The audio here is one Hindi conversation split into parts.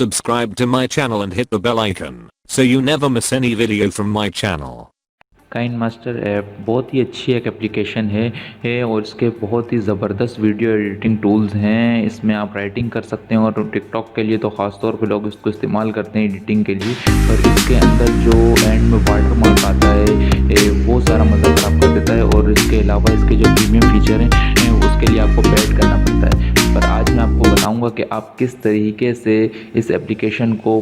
subscribe to my channel and hit the bell icon so you never miss any video from my channel. KineMaster app बहुत ही अच्छी एक एप्लीकेशन है और इसके बहुत ही ज़बरदस्त वीडियो एडिटिंग टूल्स हैं। इसमें आप राइटिंग कर सकते हैं और टिकटॉक के लिए तो ख़ास तौर पे लोग इसको इस्तेमाल करते हैं एडिटिंग के लिए। और इसके अंदर जो एंड में वाटर मार्क आता है वो सारा मज़ा ख़राब कर देता है। और इसके अलावा इसके जो प्रीमियम फीचर हैं उसके लिए आपको पेड करना पड़ता है। पर आज मैं आपको बताऊंगा कि आप किस तरीके से इस एप्लीकेशन को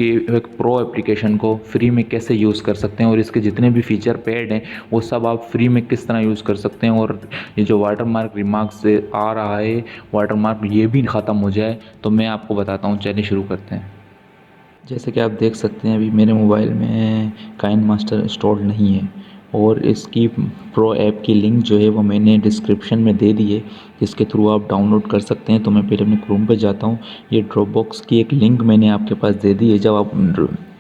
एक प्रो एप्लीकेशन को फ्री में कैसे यूज़ कर सकते हैं और इसके जितने भी फीचर पेड हैं वो सब आप फ्री में किस तरह यूज़ कर सकते हैं। और ये जो वाटरमार्क रिमार्क से आ रहा है वाटरमार्क ये भी ख़त्म हो जाए तो मैं आपको बताता हूँ। चलिए शुरू करते हैं। जैसे कि आप देख सकते हैं अभी मेरे मोबाइल में काइनमास्टर इंस्टॉल नहीं है और इसकी प्रो ऐप की लिंक जो है वो मैंने डिस्क्रिप्शन में दे दी है जिसके थ्रू आप डाउनलोड कर सकते हैं। तो मैं पहले अपने क्रोम पे जाता हूँ। ये ड्रॉपबॉक्स की एक लिंक मैंने आपके पास दे दी है। जब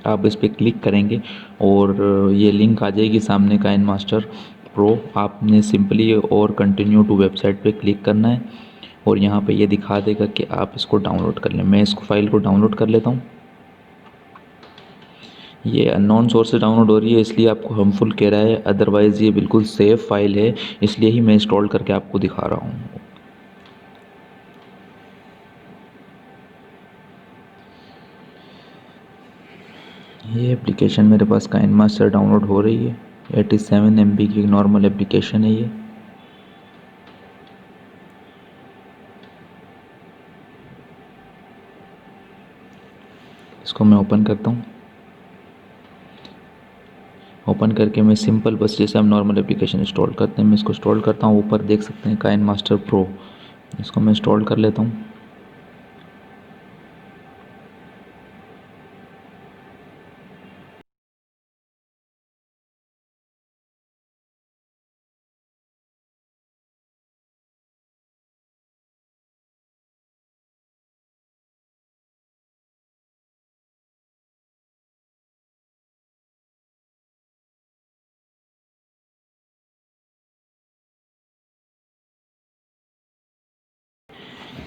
आप इस पर क्लिक करेंगे और ये लिंक आ जाएगी सामने काइनमास्टर प्रो, आपने सिंपली और कंटिन्यू टू वेबसाइट पे क्लिक करना है और यहाँ पे ये दिखा देगा कि आप इसको डाउनलोड कर लें। मैं इसको फाइल को डाउनलोड कर लेता हूँ। ये अननोन सोर्स से डाउनलोड हो रही है इसलिए आपको हार्मफुल कह रहा है, अदरवाइज़ ये बिल्कुल सेफ़ फाइल है इसलिए ही मैं इंस्टॉल करके आपको दिखा रहा हूँ। ये एप्लीकेशन मेरे पास काइनमास्टर डाउनलोड हो रही है। 87 MB की नॉर्मल एप्लीकेशन है ये। इसको मैं ओपन करता हूँ। ओपन करके मैं सिंपल बस जैसे हम नॉर्मल एप्लीकेशन इंस्टॉल करते हैं मैं इसको इंस्टॉल करता हूँ। ऊपर देख सकते हैं काइनमास्टर प्रो, इसको मैं इंस्टॉल कर लेता हूँ।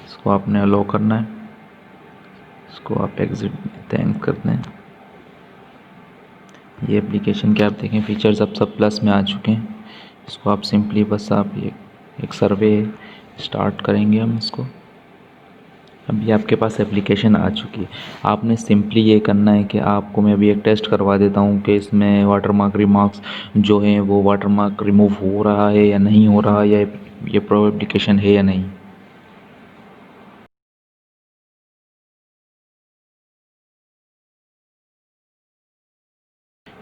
इसको आपने अलो करना है, इसको आप एग्जिट थैंक करते हैं। ये एप्लीकेशन के आप देखें फीचर्स अब सब प्लस में आ चुके हैं। इसको आप सिंपली बस आप ये एक सर्वे स्टार्ट करेंगे हम इसको। अभी आपके पास एप्लीकेशन आ चुकी है। आपने सिंपली ये करना है कि आपको मैं अभी एक टेस्ट करवा देता हूँ कि इसमें वाटरमार्क रिमार्क्स जो हैं वो वाटरमार्क रिमूव हो रहा है या नहीं हो रहा, या ये प्रो एप्लीकेशन है या नहीं।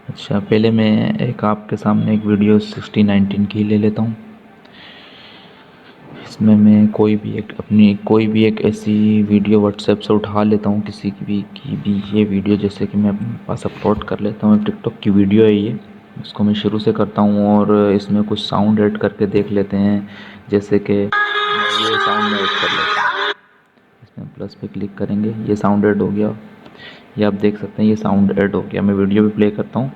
अच्छा, पहले मैं एक आपके सामने एक वीडियो 16:19 की ले लेता हूँ। इसमें मैं कोई भी एक ऐसी वीडियो व्हाट्सएप से उठा लेता हूँ किसी की भी ये वीडियो, जैसे कि मैं अपने पास अपलोड कर लेता हूँ। टिकटॉक की वीडियो है ये, इसको मैं शुरू से करता हूँ और इसमें कुछ साउंड ऐड करके देख लेते हैं। जैसे कि ये साउंड में ऐड कर लेते हैं। इसमें प्लस पे क्लिक करेंगे, ये साउंड ऐड हो गया। ये आप देख सकते हैं ये साउंड ऐड हो गया। मैं वीडियो भी प्ले करता हूँ।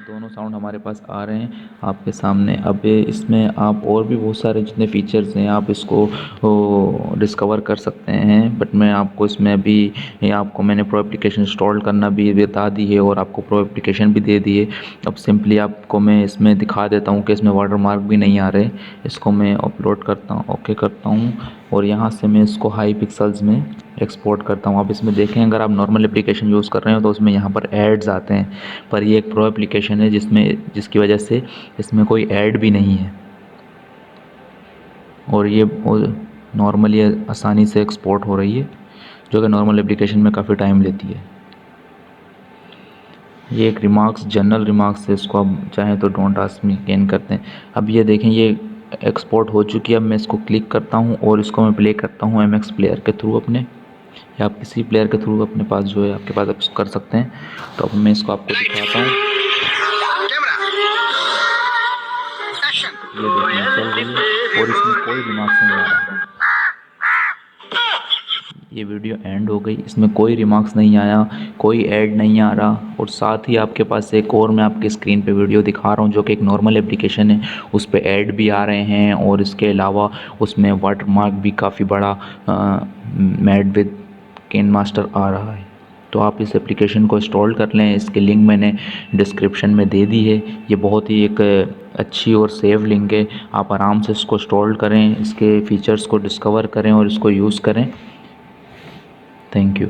दोनों साउंड हमारे पास आ रहे हैं आपके सामने। अब इसमें आप और भी बहुत सारे जितने फीचर्स हैं आप इसको डिस्कवर कर सकते हैं, बट मैं आपको इसमें अभी आपको मैंने प्रो एप्लीकेशन इंस्टॉल करना भी बता दी है और आपको प्रो एप्लीकेशन भी दे दी है। अब सिंपली आपको मैं इसमें दिखा देता हूँ कि इसमें वाटरमार्क भी नहीं आ रहे। इसको मैं अपलोड करता हूँ, ओके करता हूँ और यहाँ से मैं इसको हाई पिक्सल्स में एक्सपोर्ट करता हूँ। आप इसमें देखें अगर आप नॉर्मल एप्लीकेशन यूज़ कर रहे हो तो उसमें यहाँ पर एड्स आते हैं, पर ये एक प्रो एप्लीकेशन है जिसकी वजह से इसमें कोई ऐड भी नहीं है और ये नॉर्मली आसानी से एक्सपोर्ट हो रही है, जो कि नॉर्मल एप्लीकेशन में काफ़ी टाइम लेती है। ये एक रिमार्क्स जनरल रिमार्क्स है, इसको आप चाहें तो डोंट आस्क मी कैन करते हैं। अब ये देखें ये एक्सपोर्ट हो चुकी है। अब मैं इसको क्लिक करता हूँ और इसको मैं प्ले करता हूँ MX प्लेयर के थ्रू अपने, या आप किसी प्लेयर के थ्रू अपने पास जो है आपके पास आप कर सकते हैं। तो अब मैं इसको आपको दिखाता हूँ। ये देखिए चल रही है और इसमें कोई रिमार्क्स नहीं आ रहा। ये वीडियो एंड हो गई। इसमें कोई रिमार्क्स नहीं आया, कोई ऐड नहीं आ रहा और साथ ही आपके पास एक और मैं आपके स्क्रीन पे वीडियो दिखा रहा हूँ जो कि एक नॉर्मल एप्लीकेशन है, उस पे ऐड भी आ रहे हैं और इसके अलावा उसमें वाटरमार्क भी काफ़ी बड़ा मेड विद केन मास्टर आ रहा है। तो आप इस एप्लीकेशन को इंस्टॉल कर लें, इसकी लिंक मैंने डिस्क्रिप्शन में दे दी है। ये बहुत ही एक अच्छी और सेफ लिंक है, आप आराम से इसको इंस्टॉल करें, इसके फीचर्स को डिस्कवर करें और इसको यूज़ करें। Thank you.